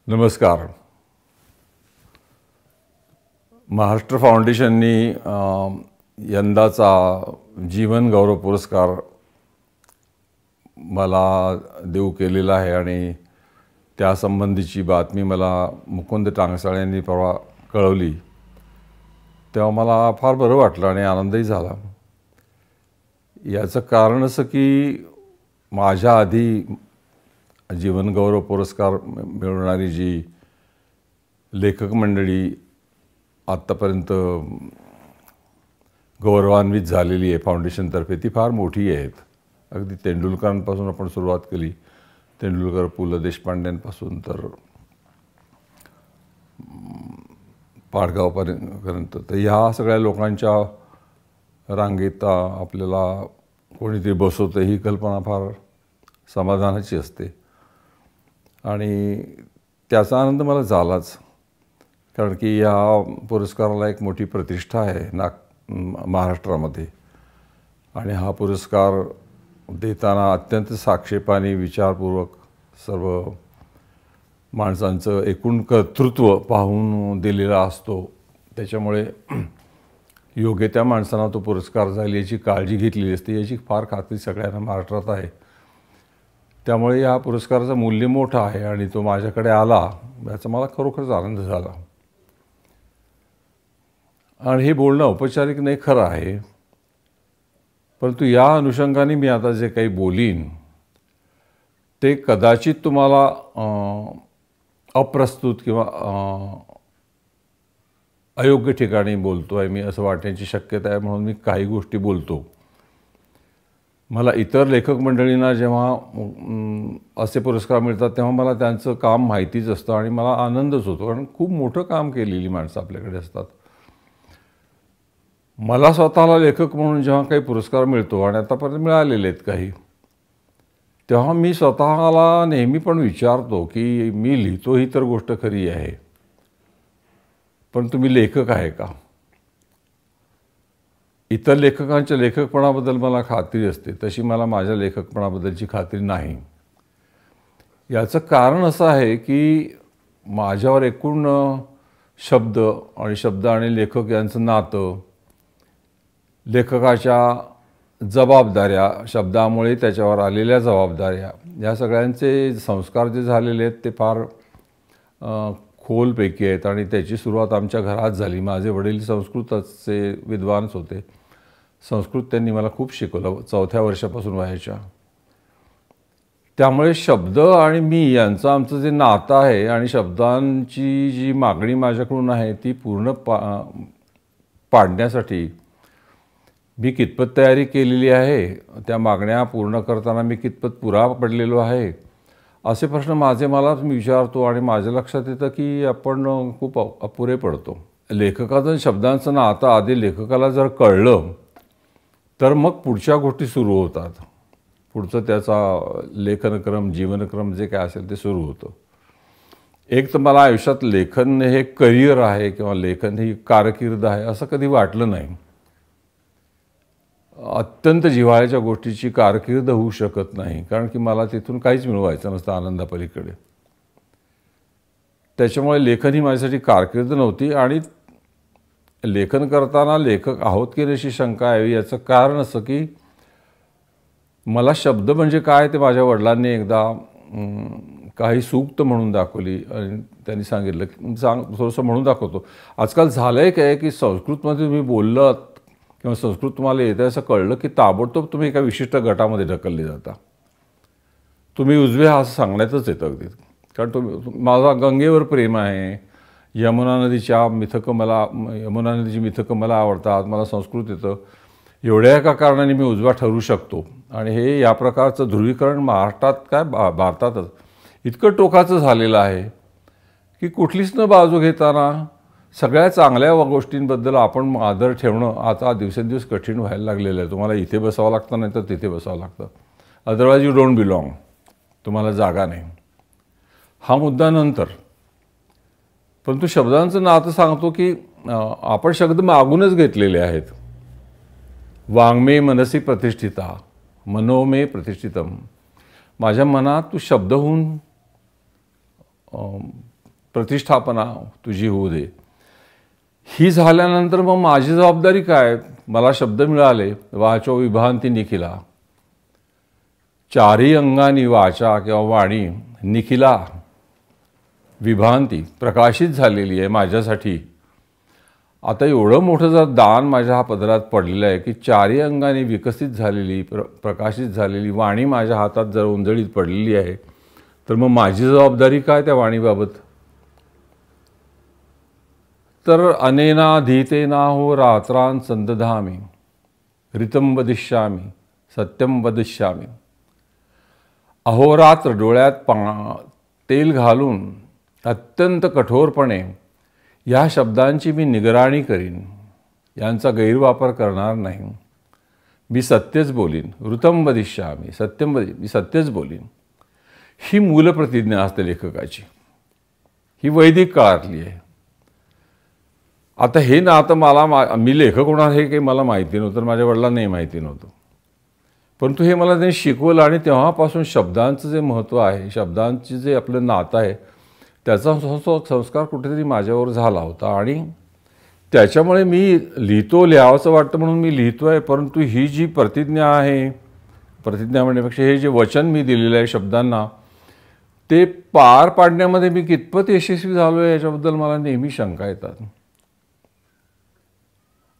नमस्कार. महाराष्ट्र फाउंडेशननी यंदाचा जीवन गौरव पुरस्कार मला देऊ केलेला आहे आणि त्यासंबंधीची बातमी मला मुकुंद टांगसाळे यांनी परवा कळवली तेव्हा मला फार बरं वाटलं आणि आनंदही झाला. याचं कारण असं की माझ्या आधी जीवन गौरव पुरस्कार मिळवणारी जी लेखक मंडळी आत्तापर्यंत गौरवान्वित झालेली आहे फाउंडेशनतर्फे ती फार मोठी आहेत. अगदी तेंडुलकरांपासून आपण सुरुवात केली, तेंडुलकर, पु ल देशपांड्यांपासून तर पाडगावपर्यंत. तर ह्या सगळ्या लोकांच्या रांगेत आपल्याला कोणीतरी बसवतं ही कल्पना फार समाधानाची असते आणि त्याचा आनंद मला झालाच. कारण की या पुरस्काराला एक मोठी प्रतिष्ठा आहे महाराष्ट्रामध्ये आणि हा पुरस्कार देताना अत्यंत साक्षेपाने विचारपूर्वक सर्व माणसांचं एकूण कर्तृत्व पाहून दिलेला असतो. त्याच्यामुळे योग्य त्या माणसांना तो पुरस्कार जाईल याची काळजी घेतलेली असते याची फार खात्री सगळ्यांना महाराष्ट्रात आहे. त्यामुळे या पुरस्काराचं मूल्य मोठं आहे आणि तो माझ्याकडे आला याचा मला खरोखरच आनंद झाला. आणि हे बोलणं औपचारिक नाही खरं आहे, परंतु या अनुषंगाने मी आता जे काही बोलीन ते कदाचित तुम्हाला अप्रस्तुत किंवा अयोग्य ठिकाणी बोलतो आहे मी असं वाटण्याची शक्यता आहे, म्हणून मी काही गोष्टी बोलतो. मला इतर लेखक मंडळींना जेव्हा असे पुरस्कार मिळतात तेव्हा मला त्यांचं काम माहितीच असतं आणि मला आनंदच होतो, कारण खूप मोठं काम केलेली माणसं आपल्याकडे असतात. मला स्वतःला लेखक म्हणून जेव्हा काही पुरस्कार मिळतो आणि आतापर्यंत मिळालेले आहेत काही, तेव्हा मी स्वतःला नेहमी पण विचारतो की मी लिहितो ही तर गोष्ट खरी आहे, पण तुम्ही लेखक आहे का? इतर लेखकांच्या लेखकपणाबद्दल मला खात्री असते, तशी मला माझ्या लेखकपणाबद्दलची खात्री नाही. याचं कारण असं आहे की माझ्यावर एकूण शब्द आणि लेखक यांचं नातं, लेखकाच्या जबाबदाऱ्या, शब्दामुळे त्याच्यावर आलेल्या जबाबदाऱ्या, या सगळ्यांचे संस्कार जे झालेले आहेत ते फार खोलपैकी आहेत आणि त्याची सुरुवात आमच्या घरात झाली. माझे वडील संस्कृतचे विद्वानच होते. संस्कृत त्यांनी मला खूप शिकवलं 4थ्या वर्षापासून वयाच्या. त्यामुळे शब्द आणि मी यांचं आमचं जे नातं आहे आणि शब्दांची जी मागणी माझ्याकडून आहे ती पूर्ण पाडण्यासाठी मी कितपत तयारी केलेली आहे, त्या मागण्या पूर्ण करताना मी कितपत पुरा पडलेलो आहे, असे प्रश्न मला मी विचारतो आणि माझ्या लक्षात येतं की आपण खूप अपुरे पडतो. लेखकाचं शब्दांचं नातं आधी लेखकाला जर कळलं तर मग पुढच्या गोष्टी सुरू होतात. पुढचं त्याचा लेखनक्रम, जीवनक्रम जे काय असेल ते सुरू होतं. एक तर मला आयुष्यात लेखन हे करिअर आहे किंवा लेखन ही कारकीर्द आहे असं कधी वाटलं नाही. अत्यंत जिव्हाळ्याच्या गोष्टीची कारकीर्द होऊ शकत नाही, कारण की मला तिथून काहीच मिळवायचं नसतं आनंदापलीकडे. त्याच्यामुळे लेखन ही माझ्यासाठी कारकीर्द नव्हती आणि लेखन करताना लेखक आहोत की अशी शंका यावी याचं कारण असं की मला शब्द म्हणजे काय ते माझ्या वडिलांनी एकदा काही सूक्त म्हणून दाखवली आणि त्यांनी सांगितलं की थोडंसं म्हणून दाखवतो. आजकाल झालं आहे काय की संस्कृतमध्ये तुम्ही बोललात किंवा संस्कृत तुम्हाला येतं असं कळलं की ताबडतोब तुम्ही एका विशिष्ट गटामध्ये ढकलले जाता. तुम्ही उजवे हा असं सांगण्यातच येतं अगदी. कारण माझा गंगेवर प्रेम आहे, यमुना नदीची मिथकं मला आवडतात, मला संस्कृत येतं, एवढ्या एका कारणाने मी उजवा ठरू शकतो. आणि हे या प्रकारचं ध्रुवीकरण महाराष्ट्रात काय भारतातच इतकं टोकाचं झालेलं आहे की कुठलीच न बाजू घेताना सगळ्या चांगल्या गोष्टींबद्दल आपण आदर ठेवणं आता दिवसेंदिवस कठीण व्हायला लागलेलं आहे. तुम्हाला इथे बसावं लागतं नाही तर तिथे बसावं लागतं, अदरवाईज यू डोंट बिलॉंग, तुम्हाला जागा नाही. हा मुद्दा नंतर. परंतु शब्दांचं नातं सांगतो की आपण शब्द मागूनच घेतलेले आहेत. वाङ्मे मनसी प्रतिष्ठिता मनोमे प्रतिष्ठितम. माझ्या मनात तू शब्द होऊन प्रतिष्ठापना तुझी होऊ दे. ही झाल्यानंतर मग माझी जबाबदारी काय? मला शब्द मिळाले, वाचो विभांती निखिला. चारी अंगानी वाचा किंवा वाणी निखिला विभांती प्रकाशित झालेली आहे माझ्यासाठी. आता एवढं मोठं जर दान माझ्या हा पदरात पडलेलं आहे की चारी अंगाने विकसित झालेली प्रकाशित झालेली वाणी माझ्या हातात जर उंजळीत पडलेली आहे, तर मग माझी जबाबदारी काय त्या वाणीबाबत? तर अनेना धीतेना हो रात्रान संदधामी ऋतं वदिष्यामी सत्यम वदिष्यामी. अहोरात्र डोळ्यात तेल घालून अत्यंत कठोरपणे या शब्दांची मी निगराणी करीन, यांचा गैरवापर करणार नाही. मी सत्यच बोलीन. ऋतं वदिष्यामी सत्यम मी सत्यच बोलीन. ही मूलप्रतिज्ञा असते लेखकाची. ही वैदिक काळातली आहे. आता हे नातं मी लेखक होणार हे काही मला माहिती नव्हतं, माझ्या वडिलांनाही माहिती नव्हतं. परंतु हे मला त्यांनी शिकवलं आणि तेव्हापासून शब्दांचं जे महत्त्व आहे, शब्दांचे जे आपलं नातं आहे, त्याचा संस्कार कुठेतरी माझ्यावर झाला होता. आणि त्याच्यामुळे मी लिहावंसं वाटतं म्हणून मी लिहितो आहे. परंतु ही जी प्रतिज्ञा आहे, प्रतिज्ञा म्हणण्यापेक्षा हे जे वचन मी दिलेलं आहे शब्दांना, ते पार पाडण्यामध्ये मी कितपत यशस्वी झालो आहे याच्याबद्दल मला नेहमी शंका येतात.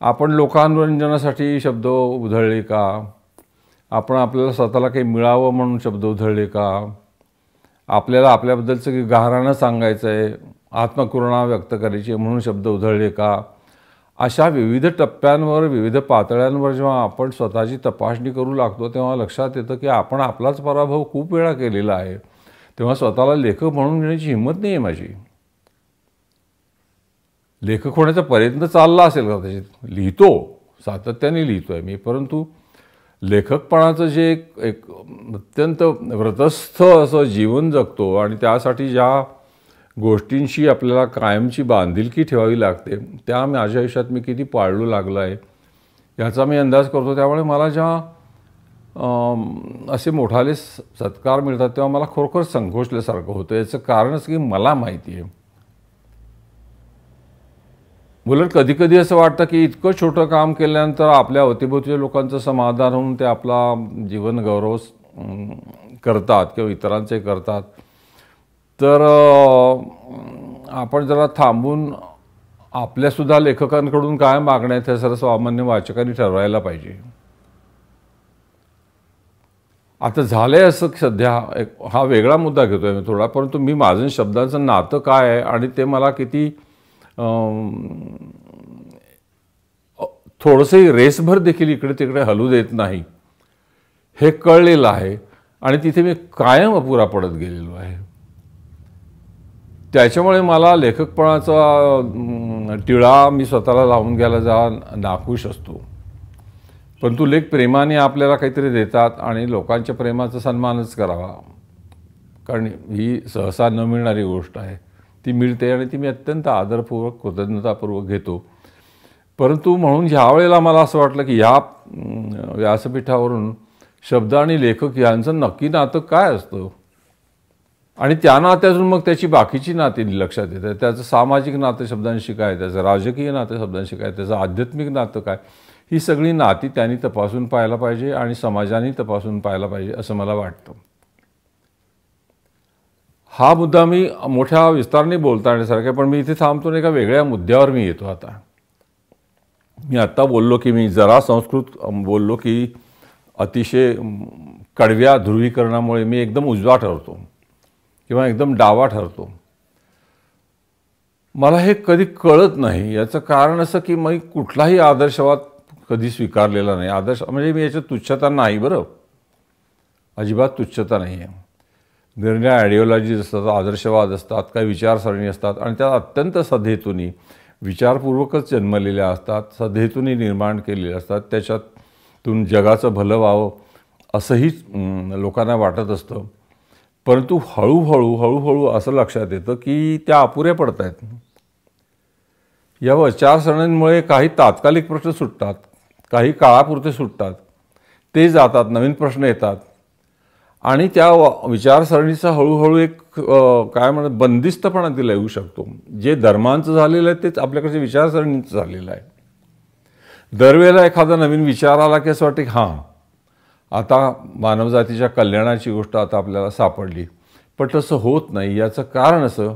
आपण लोकांमनोरंजनासाठी शब्द उधळले का? आपण आपल्याला स्वतःला काही मिळावं म्हणून शब्द उधळले का? आपल्याला आपल्याबद्दलचं काही गाऱ्हाणं सांगायचं आहे, आत्मकरुणा व्यक्त करायची म्हणून शब्द उधळले का? अशा विविध टप्प्यांवर, विविध पातळ्यांवर जेव्हा आपण स्वतःची तपासणी करू लागतो, तेव्हा लक्षात येतं की आपण आपलाच पराभव खूप वेळा केलेला आहे. तेव्हा स्वतःला लेखक म्हणून घेण्याची हिंमत नाही आहे माझी. लेखक होण्याचा प्रयत्न चालला असेल का? त्याच्यात लिहितो, सातत्याने लिहितो आहे मी. परंतु लेखकपणाचं जे एक अत्यंत व्रतस्थ असं जीवन जगतो आणि त्यासाठी ज्या गोष्टींशी आपल्याला कायमची बांधिलकी ठेवावी लागते, त्या माझ्या आयुष्यात मी किती पाळू लागलो आहे याचा मी अंदाज करतो. त्यामुळे मला जेव्हा असे मोठाले सत्कार मिळतात तेव्हा मला खरोखर संकोचल्यासारखं होतं. याचं कारणच की मला माहिती आहे. उलट कधीकधी असं वाटतं की इतकं छोटं काम केल्यानंतर आपल्या अवतीभोवतीच्या लोकांचं समाधान होऊन ते आपला जीवन गौरव करतात किंवा इतरांचे करतात, तर आपण जरा थांबून आपल्यासुद्धा लेखकांकडून काय मागण्या आहेत हे सर्वसामान्य वाचकांनी ठरवायला पाहिजे. आता झालं आहे असं सध्या हा वेगळा मुद्दा घेतो आहे मी थोडा, परंतु मी माझं शब्दांचं नातं काय आहे आणि ते मला किती थोडंसंही रेसभर देखील इकडे तिकडे हलू देत नाही हे कळलेलं आहे. आणि तिथे मी कायम अपुरा पडत गेलेलो आहे. त्याच्यामुळे मला लेखकपणाचा टिळा मी स्वतःला लावून घ्यायला जरा नाखुश असतो. परंतु लेख प्रेमाने आपल्याला काहीतरी देतात आणि लोकांच्या प्रेमाचा सन्मानच करावा, कारण ही सहसा न मिळणारी गोष्ट आहे. ती मिळते आणि ती मी अत्यंत आदरपूर्वक कृतज्ञतापूर्वक घेतो. परंतु म्हणून ह्या वेळेला मला असं वाटलं की ह्या व्यासपीठावरून शब्द आणि लेखक यांचं नक्की नातं काय असतं आणि त्या नात्यातून मग त्याची बाकीची नाती लक्षात येतात. त्याचं सामाजिक नातं शब्दांशी काय, त्याचं राजकीय नातं शब्दांशी काय, त्याचं आध्यात्मिक नातं काय, ही सगळी नाती त्यांनी तपासून पाहायला पाहिजे आणि समाजाने तपासून पाहायला पाहिजे असं मला वाटतं. हा मुद्दा मी मोठ्या विस्ताराने बोलता येण्यासारखा, पण मी इथे थांबतो आणि एका वेगळ्या मुद्द्यावर मी येतो. आता मी आत्ता बोललो की मी जरा संस्कृत बोललो की अतिशय कडव्या ध्रुवीकरणामुळे मी एकदम उजवा ठरतो किंवा एकदम डावा ठरतो. मला हे कधी कळत नाही. याचं कारण असं की मी कुठलाही आदर्शवाद कधी स्वीकारलेला नाही. आदर्श म्हणजे मी याच्यात तुच्छता नाही, बरं, अजिबात तुच्छता नाही आहे. निर्णय आयडिओलॉजीज असतात, आदर्शवाद असतात, काही विचारसरणी असतात आणि त्या अत्यंत सद्धेतूनी विचारपूर्वकच जन्मलेल्या असतात, सद्धेतूनही निर्माण केलेल्या असतात. त्याच्यातून जगाचं भलं व्हावं असंही लोकांना वाटत असतं. परंतु हळूहळू असं लक्षात येतं की त्या अपुऱ्या पडत आहेत. या विचारसरणींमुळे काही तात्कालिक प्रश्न सुटतात, काही काळापुरते सुटतात, ते जातात, नवीन प्रश्न येतात आणि त्या विचारसरणीचा हळूहळू एक काय म्हणत बंदिस्तपणा तिला येऊ शकतो. जे धर्मांचं झालेलं आहे तेच आपल्याकडच्या विचारसरणीचं झालेलं आहे. दरवेळेला एखादा नवीन विचार आला की असं वाटतं की हां आता मानवजातीच्या कल्याणाची गोष्ट आता आपल्याला सापडली. पण तसं होत नाही. याचं कारण असं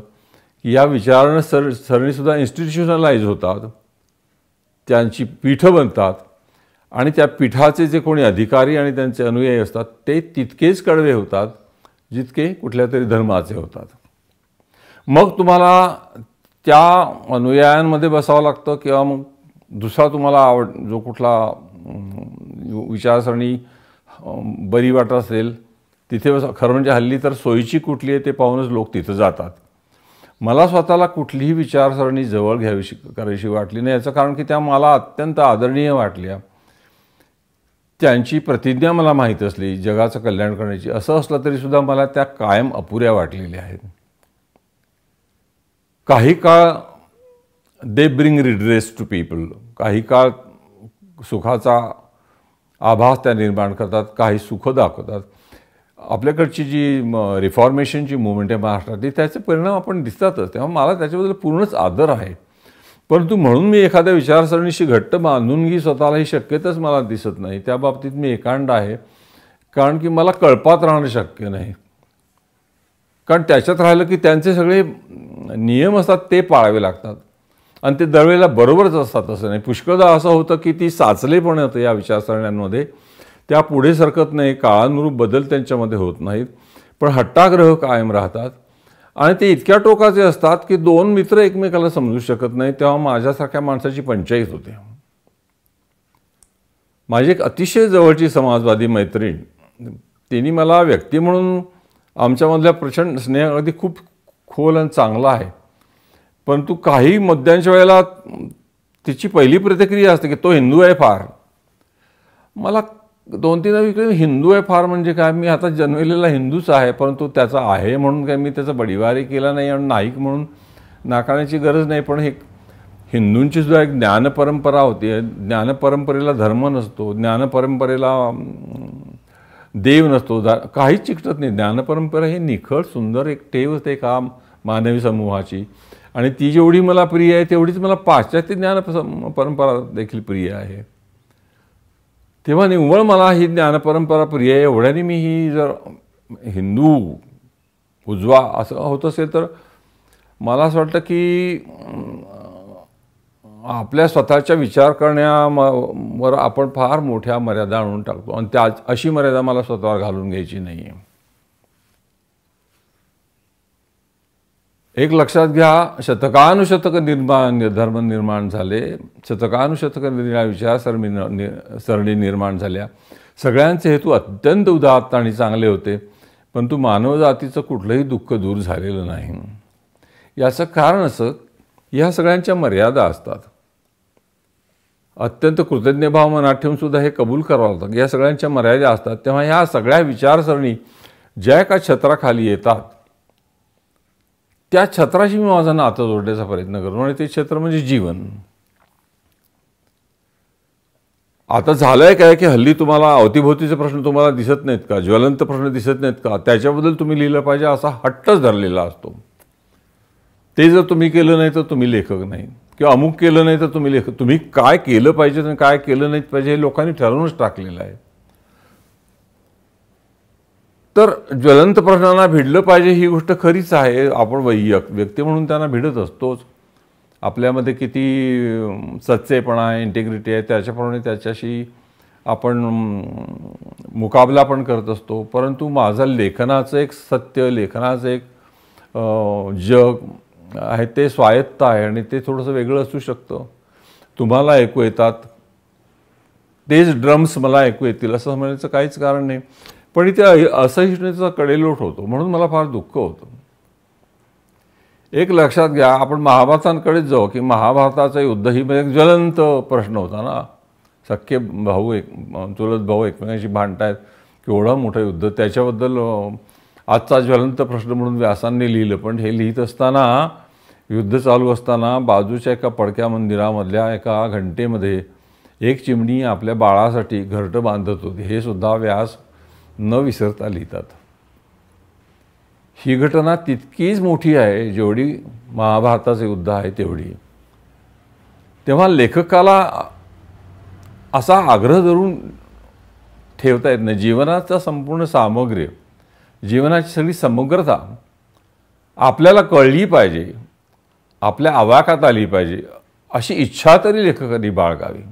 की या सरणीसुद्धा इन्स्टिट्यूशनलाइज होतात, त्यांची पीठं बनतात आणि त्या पीठाचे जे कोणी अधिकारी आणि त्यांचे अनुयायी असतात ते तितकेच कडवे होतात जितके कुठल्या तरी धर्माचे होतात. मग तुम्हाला त्या अनुयायांमध्ये बसावं लागतं किंवा मग दुसरा तुम्हाला जो कुठला विचारसरणी बरी वाटत असेल तिथे खरं म्हणजे हल्ली तर सोयीची कुठली आहे ते पाहूनच लोक तिथं जातात. मला स्वतःला कुठलीही विचारसरणी जवळ करायची वाटली नाही. याचं कारण की त्या मला अत्यंत आदरणीय वाटल्या. त्यांची प्रतिज्ञा मला माहीत असली जगाचं कल्याण करण्याची. असं असलं तरीसुद्धा मला त्या कायम अपुऱ्या वाटलेल्या आहेत. काही काळ they bring redress to people, काही काळ सुखाचा आभास त्या निर्माण करतात, काही सुख दाखवतात. आपल्याकडची जी रिफॉर्मेशनची मुवमेंट आहे महाराष्ट्रातली त्याचे परिणाम आपण दिसतातच. तेव्हा मला त्याच्याबद्दल पूर्णच आदर आहे. परंतु म्हणून मी एखाद्या विचारसरणीशी घट्ट बांधून घे स्वतःला ही शक्यताच मला दिसत नाही. त्या बाबतीत मी एकांड आहे, कारण की मला कळपात राहणं शक्य नाही. कारण त्याच्यात राहिलं की त्यांचे सगळे नियम असतात ते पाळावे लागतात आणि ते दरवेळेला बरोबरच असतात असं नाही. पुष्कळदा असं होतं की ती साचलेपण होतं या विचारसरण्यांमध्ये. त्या पुढे सरकत नाही, काळानुरूप बदल त्यांच्यामध्ये होत नाहीत, पण हट्टाग्रह कायम राहतात आणि ते इतक्या टोकाचे असतात की दोन मित्र एकमेकाला समजू शकत नाही. तेव्हा माझ्यासारख्या माणसाची पंचायत होते. माझी एक अतिशय जवळची समाजवादी मैत्रीण, तिने मला व्यक्ती म्हणून आमच्यामधल्या प्रचंड स्नेह अगदी खूप खोल आणि चांगला आहे. परंतु काही मुद्द्यांच्या वेळेला तिची पहिली प्रतिक्रिया असते की तो हिंदू आहे फार. मला 2-3 वेळा हिंदू आहे फार म्हणजे काय, मी आता जन्मलेला हिंदूच आहे, परंतु त्याचा आहे म्हणून काय मी त्याचा बडीवारी केला नाही आणि नाईक म्हणून नाकारण्याची गरज नाही. पण हे हिंदूंची सुद्धा एक ज्ञानपरंपरा होती. ज्ञानपरंपरेला धर्म नसतो, ज्ञानपरंपरेला देव नसतो, काहीच चिकटत नाही. ज्ञानपरंपरा ही निखळ सुंदर एक ठेव असते का मानवी समूहाची आणि ती जेवढी मला प्रिय आहे तेवढीच मला पाश्चात्य परंपरा देखील प्रिय आहे. तेव्हा निव्वळ मला ही ज्ञानपरंपरा प्रिय आहे एवढ्याने मी ही जर हिंदू उजवा असं होत असेल तर मला असं वाटतं की आपल्या स्वतःच्या विचार करण्यावर आपण फार मोठ्या मर्यादा आणून टाकतो आणि त्या अशी मर्यादा मला स्वतःवर घालून घ्यायची नाही आहे. एक लक्षात घ्या, शतकानुशतक धर्म निर्माण झाले, शतकानुशतक विचारसरणी निर्माण झाल्या. सगळ्यांचे हेतू अत्यंत उदात्त आणि चांगले होते, परंतु मानवजातीचं कुठलंही दुःख दूर झालेलं नाही. याचं कारण असं ह्या सगळ्यांच्या मर्यादा असतात. अत्यंत कृतज्ञभाव मनात ठेवून सुद्धा हे कबूल करावं लागतं. या सगळ्यांच्या मर्यादा असतात. तेव्हा ह्या सगळ्या विचारसरणी ज्या एका छत्राखाली येतात त्या छत्राशी मी माझं नातं जोडण्याचा प्रयत्न करतो आणि ते छत्र म्हणजे जीवन. आता झालंय काय की हल्ली तुम्हाला अवतीभोवतीचे प्रश्न तुम्हाला दिसत नाहीत का, ज्वलंत प्रश्न दिसत नाहीत का, त्याच्याबद्दल तुम्ही लिहिलं पाहिजे असा हट्टच धरलेला असतो. ते जर तुम्ही केलं नाही तर तुम्ही लेखक नाही, किंवा अमुक केलं नाही तर तुम्ही लेखक. तुम्ही काय केलं पाहिजे आणि काय केलं नाही पाहिजे हे लोकांनी ठरवूनच टाकलेलं आहे. तर ज्वलंत प्रश्नांना भिडलं पाहिजे ही गोष्ट खरीच आहे. आपण व्यक्ती म्हणून त्यांना भिडत असतोच. आपल्यामध्ये किती सच्चेपणा आहे, इंटेग्रिटी आहे, त्याच्याप्रमाणे त्याच्याशी आपण मुकाबला पण करत असतो. परंतु माझं लेखनाचं एक सत्य, लेखनाचं एक जग आहे ते स्वायत्त आहे आणि ते थोडंसं वेगळं असू शकतं. तुम्हाला ऐकू येतात तेच ड्रम्स मला ऐकू येतील असं म्हणायचं काहीच कारण नाही. पण इथे असहिष्णुतेचा कडेलोट होतो म्हणून मला फार दुःख होतं. एक लक्षात घ्या, आपण महाभारतांकडेच जाऊ की महाभारताचं युद्ध ही एक ज्वलंत प्रश्न होता ना. सख्खे भाऊ चुलत भाऊ एकमेकांशी भांडतायत, केवढं मोठं युद्ध. त्याच्याबद्दल आजचा ज्वलंत प्रश्न म्हणून व्यासांनी लिहिलं. पण हे लिहित असताना युद्ध चालू असताना बाजूच्या एका पडक्या मंदिरामधल्या एका घंटेमध्ये एक चिमणी आपल्या बाळासाठी घरटं बांधत होती. हे सुद्धा व्यास न विसरता लिहितात. ही घटना तितकीच मोठी आहे जेवढी महाभारताचं युद्ध आहे तेवढी. तेव्हा लेखकाला असा आग्रह धरून ठेवता येत नाही. जीवनाचा संपूर्ण सामग्री, जीवनाची सगळी समग्रता आपल्याला कळली पाहिजे, आपल्या आवाकात आली पाहिजे अशी इच्छा तरी लेखकांनी बाळगावी.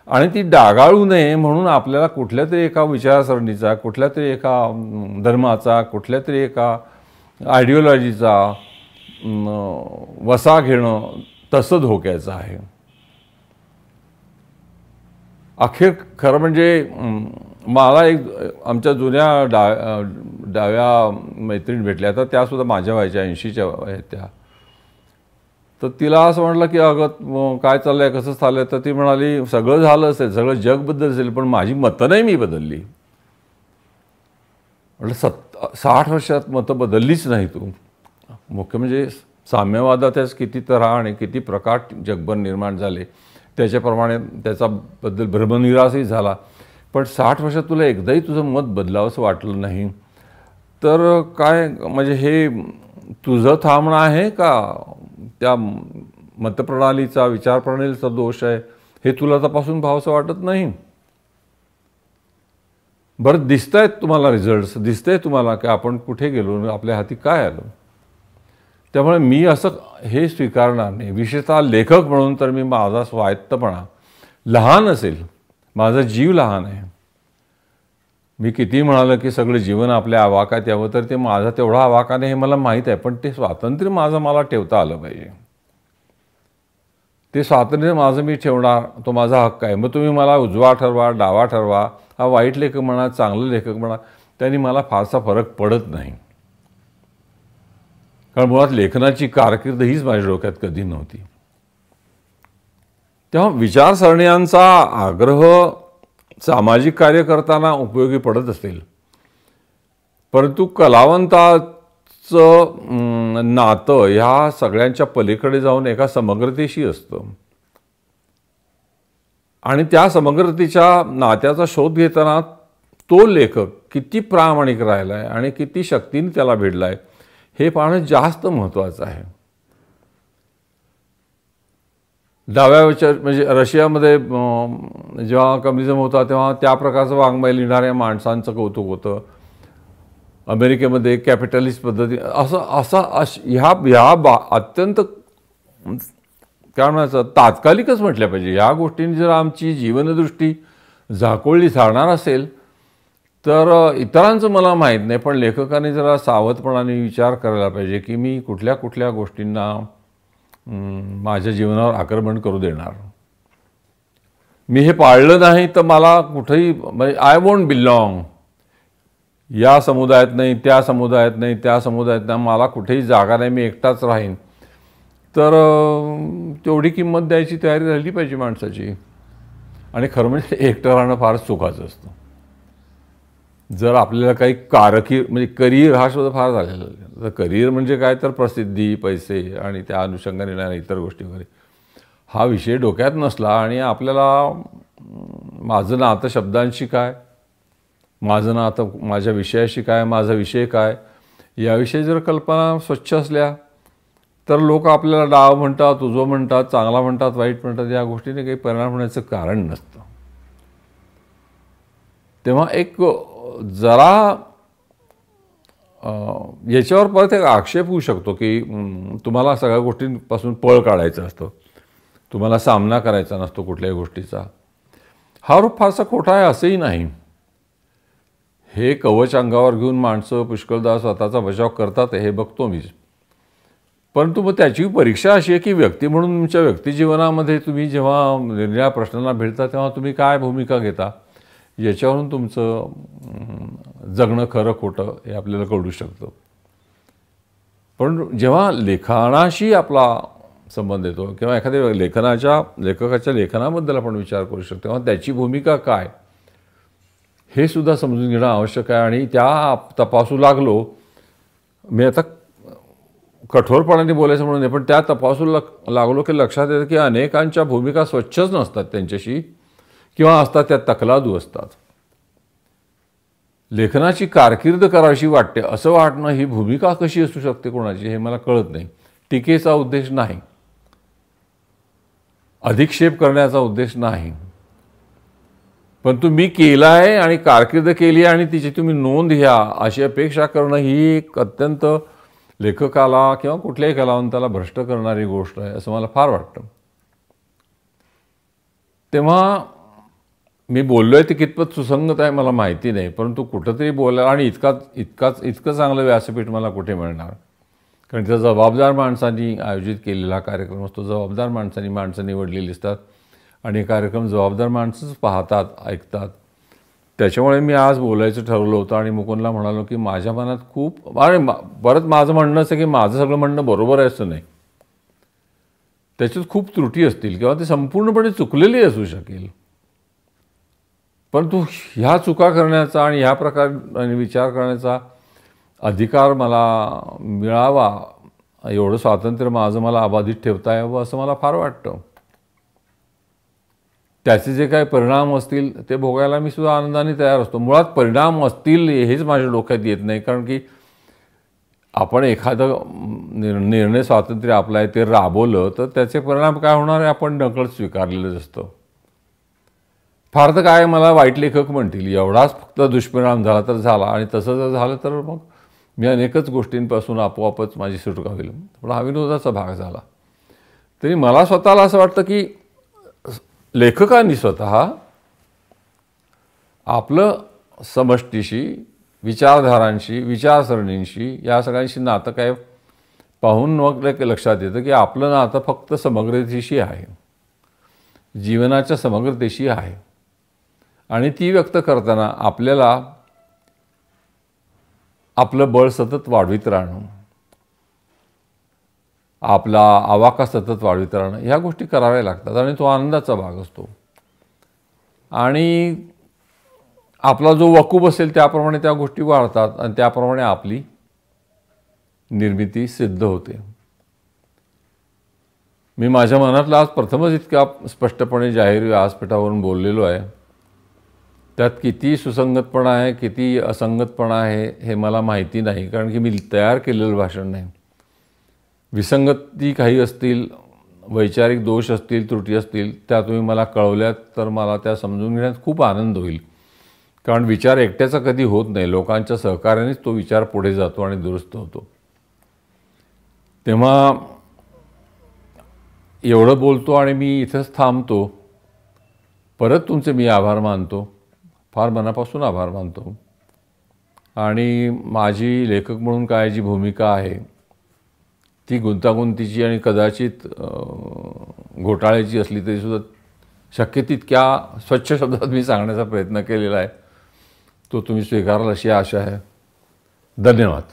आणि ती डागाळू नये म्हणून आपल्याला कुठल्या तरी एका विचारसरणीचा, कुठल्या तरी एका धर्माचा, कुठल्या तरी एका आयडिओलॉजीचा वसा घेणं तसं धोक्याचं आहे. अखेर खरं म्हणजे मला एक आमच्या जुन्या डाव्या मैत्रीण भेटल्या, तर त्यासुद्धा माझ्या वयाच्या 80च्या आहेत त्या. तर तिला असं म्हटलं की अगं काय चाललं आहे, कसं चाललं आहे. तर ती म्हणाली सगळं झालं असेल, सगळं जग बदललं असेल, पण माझी मतं नाही मी बदलली. म्हटलं 60 वर्षात मतं बदललीच नाही तू. मुख्य म्हणजे साम्यवादातच किती तऱ्हा आणि किती प्रकार जगभर निर्माण झाले, त्याच्याप्रमाणे त्याच्याबद्दल भ्रमनिरासही झाला. पण 60 वर्षात तुला एकदाही तुझं मत बदलावंसं वाटलं नाही, तर काय म्हणजे हे तुझं थांबणं आहे का त्या मतप्रणालीचा, विचारप्रणालीचा दोष आहे, हे तुला तपासून पाहावंसं वाटत नाही? बरं दिसत आहेत तुम्हाला रिझल्ट्स, दिसतंय तुम्हाला की आपण कुठे गेलो, आपल्या हाती काय आलं. त्यामुळे मी असं हे स्वीकारणार नाही. विशेषतः लेखक म्हणून तर मी माझा स्वायत्तपणा लहान असेल, माझा जीव लहान आहे. मी किती म्हणालं की सगळं जीवन आपल्या आवाकात यावं, तर ते माझा तेवढा आवाका नाही हे मला माहीत आहे. पण ते स्वातंत्र्य माझं मला ठेवता आलं पाहिजे. ते स्वातंत्र्य माझं मी ठेवणार, तो माझा हक्क आहे. मग तुम्ही मला उजवा ठरवा, डावा ठरवा, हा वाईट लेखक म्हणा, चांगलं लेखक म्हणा, त्यांनी मला फारसा फरक पडत नाही. कारण मुळात लेखनाची कारकीर्द हीच माझ्या डोक्यात कधी नव्हती. तेव्हा विचारसरण्यांचा आग्रह सामाजिक कार्य करताना उपयोगी पडत असेल, परंतु कलावंताचं नातं ह्या सगळ्यांच्या पलीकडे जाऊन एका समग्रतेशी असतं. आणि त्या समग्रतेच्या नात्याचा शोध घेताना तो लेखक किती प्रामाणिक राहिला आहे आणि किती शक्तीने त्याला भिडला आहे हे पाहणं जास्त महत्त्वाचं आहे. डाव्या म्हणजे रशियामध्ये जेव्हा कम्युनिझम होता तेव्हा त्या प्रकारचं वाङ्मय लिहिणाऱ्या माणसांचं कौतुक होतं. अमेरिकेमध्ये कॅपिटलिस्ट पद्धती ह्या अत्यंत काय म्हणायचं तात्कालिकच म्हटल्या पाहिजे. ह्या गोष्टींनी जर आमची जीवनदृष्टी झाकोळली सारणार असेल तर इतरांचं मला माहीत नाही, पण लेखकाने जरा सावधपणाने विचार करायला पाहिजे की मी कुठल्या कुठल्या गोष्टींना माझ्या जीवनावर आक्रमण करू देणार. मी हे पाळलं नाही तर मला कुठेही म्हणजे आय वोंट बिलॉंग, या समुदायात नाही, त्या समुदायात नाही, त्या समुदायात नाही, मला कुठेही जागा नाही, मी एकटाच राहीन. तर तेवढी किंमत द्यायची तयारी राहिली पाहिजे माणसाची. आणि खरं म्हणजे एकटं राहणं फारच सुखाचं असतं. जर आपल्याला काही म्हणजे करिअर हा शब्द फार झालेला आहे. तर करिअर म्हणजे काय, तर प्रसिद्धी, पैसे आणि त्या अनुषंगाने येणाऱ्या इतर गोष्टी वगैरे हा विषय डोक्यात नसला आणि आपल्याला माझं नातं शब्दांशी काय, माझं नातं माझ्या विषयाशी काय, माझा विषय काय, याविषयी जर कल्पना स्वच्छ असल्या तर लोक आपल्याला डाव म्हणतात, उजवं म्हणतात, चांगला म्हणतात, वाईट म्हणतात, या गोष्टीने काही परिणाम होण्याचं कारण नसतं. तेव्हा एक जरा याच्यावर परत एक आक्षेप होऊ शकतो की तुम्हाला सगळ्या गोष्टींपासून पळ काढायचं असतं, तुम्हाला सामना करायचा नसतो कुठल्याही गोष्टीचा. हा आरोप फारसा खोटा आहे असंही नाही. हे कवच अंगावर घेऊन माणसं पुष्कळदा स्वतःचा बचाव करतात हे बघतो मी. परंतु मग त्याची परीक्षा अशी आहे की व्यक्ती म्हणून तुमच्या व्यक्तिजीवनामध्ये तुम्ही जेव्हा निरनिराळ्या प्रश्नांना भेटता तेव्हा तुम्ही काय भूमिका घेता याच्यावरून तुमचं जगणं खरं खोटं हे आपल्याला कळू शकतं. पण जेव्हा लेखनाशी आपला संबंध येतो किंवा एखाद्या लेखकाच्या लेखनाबद्दल आपण विचार करू शकतो तेव्हा त्याची भूमिका काय हे सुद्धा समजून घेणं आवश्यक आहे. आणि त्या तपासू लागलो, मी आता कठोरपणाने बोलायचं म्हणून नाही, पण त्या तपासू लागलो की लक्षात येतं की अनेकांच्या भूमिका स्वच्छच नसतात त्यांच्याशी, किंवा असतात त्या तकलादू असतात. लेखनाची कारकीर्द करावीशी वाटते असं वाटणं ही भूमिका कशी असू शकते कोणाची हे मला कळत नाही. टीकेचा उद्देश नाही, अधिक्षेप करण्याचा उद्देश नाही, परंतु मी केला आहे आणि कारकीर्द केली आहे आणि तिची तुम्ही नोंद घ्या अशी अपेक्षा करणं ही एक अत्यंत लेखकाला किंवा कुठल्याही कलावंताला भ्रष्ट करणारी गोष्ट आहे असं मला फार वाटतं. तेव्हा मी बोललोय ते कितपत सुसंगत आहे मला माहिती नाही, परंतु कुठंतरी बोलायला आणि इतकं चांगलं व्यासपीठ मला कुठे मिळणार, कारण त्या जबाबदार माणसांनी आयोजित केलेला कार्यक्रम असतो. जबाबदार माणसं निवडलेली असतात आणि कार्यक्रम जबाबदार माणसंच पाहतात, ऐकतात. त्याच्यामुळे मी आज बोलायचं ठरवलं होतं आणि मुकुंदला म्हणालो की माझ्या मनात खूप परत माझं म्हणणं असं की माझं सगळं म्हणणं बरोबर आहे असं नाही, त्याच्यात खूप त्रुटी असतील किंवा ते संपूर्णपणे चुकलेली असू शकेल, परंतु ह्या चुका करण्याचा आणि ह्या प्रकारे विचार करण्याचा अधिकार मला मिळावा एवढं स्वातंत्र्य माझं मला अबाधित ठेवता यावं असं मला फार वाटतं. त्याचे जे काही परिणाम असतील ते भोगायला मी सुद्धा आनंदाने तयार असतो. मुळात परिणाम असतील हेच माझ्या डोक्यात येत नाही, कारण की आपण एखादं निर्णय स्वातंत्र्य आपलं आहे ते राबवलं तर त्याचे परिणाम काय होणार आहे आपण नकळत स्वीकारलेलंच असतं. फार तर काय मला वाईट लेखक म्हणतील एवढाच फक्त दुष्परिणाम झाला तर झाला, आणि तसं जर झालं तर मग मी अनेकच गोष्टींपासून आपोआपच माझी सुटका होईल. पण हा विनोदाचा भाग झाला. तरी मला स्वतःला असं वाटतं की लेखकांनी स्वतः आपलं समष्टीशी, विचारधारांशी, विचारसरणींशी या सगळ्यांशी नातं काय पाहून मग लक्षात येतं की आपलं नातं फक्त समग्रतेशी आहे, जीवनाच्या समग्रतेशी आहे. आणि ती व्यक्त करताना आपल्याला आपलं बळ सतत वाढवित राहणं, आपला आवाका सतत वाढवित राहणं ह्या गोष्टी कराव्या लागतात आणि तो आनंदाचा भाग असतो. आणि आपला जो वकूब असेल त्याप्रमाणे त्या गोष्टी वाढतात आणि त्याप्रमाणे आपली निर्मिती सिद्ध होते. मी माझ्या मनातलं आज प्रथमच इतक्या स्पष्टपणे जाहीर व्यासपीठावरून बोललेलो आहे. त्यात किती सुसंगतपणा आहे, किती असंगतपणा आहे हे मला माहिती नाही, कारण की मी तयार केलेलं भाषण नाही. विसंगती काही असतील, वैचारिक दोष असतील, त्रुटी असतील, त्या तुम्ही मला कळवल्यात तर मला त्या समजून घेण्यात खूप आनंद होईल. कारण विचार एकट्याचा कधी होत नाही, लोकांच्या सहकार्यानेच तो विचार पुढे जातो आणि दुरुस्त होतो. तेव्हा एवढं बोलतो आणि मी इथंच थांबतो. परत तुमचे मी आभार मानतो, फार मनापासून आभार मानतो. आणि माझी लेखक म्हणून काय जी भूमिका आहे ती गुंतागुंतीची आणि कदाचित घोटाळ्याची असली तरीसुद्धा शक्य तितक्या स्वच्छ शब्दात मी सांगण्याचा प्रयत्न केलेला आहे. तो तुम्ही स्वीकाराल अशी आशा आहे. धन्यवाद.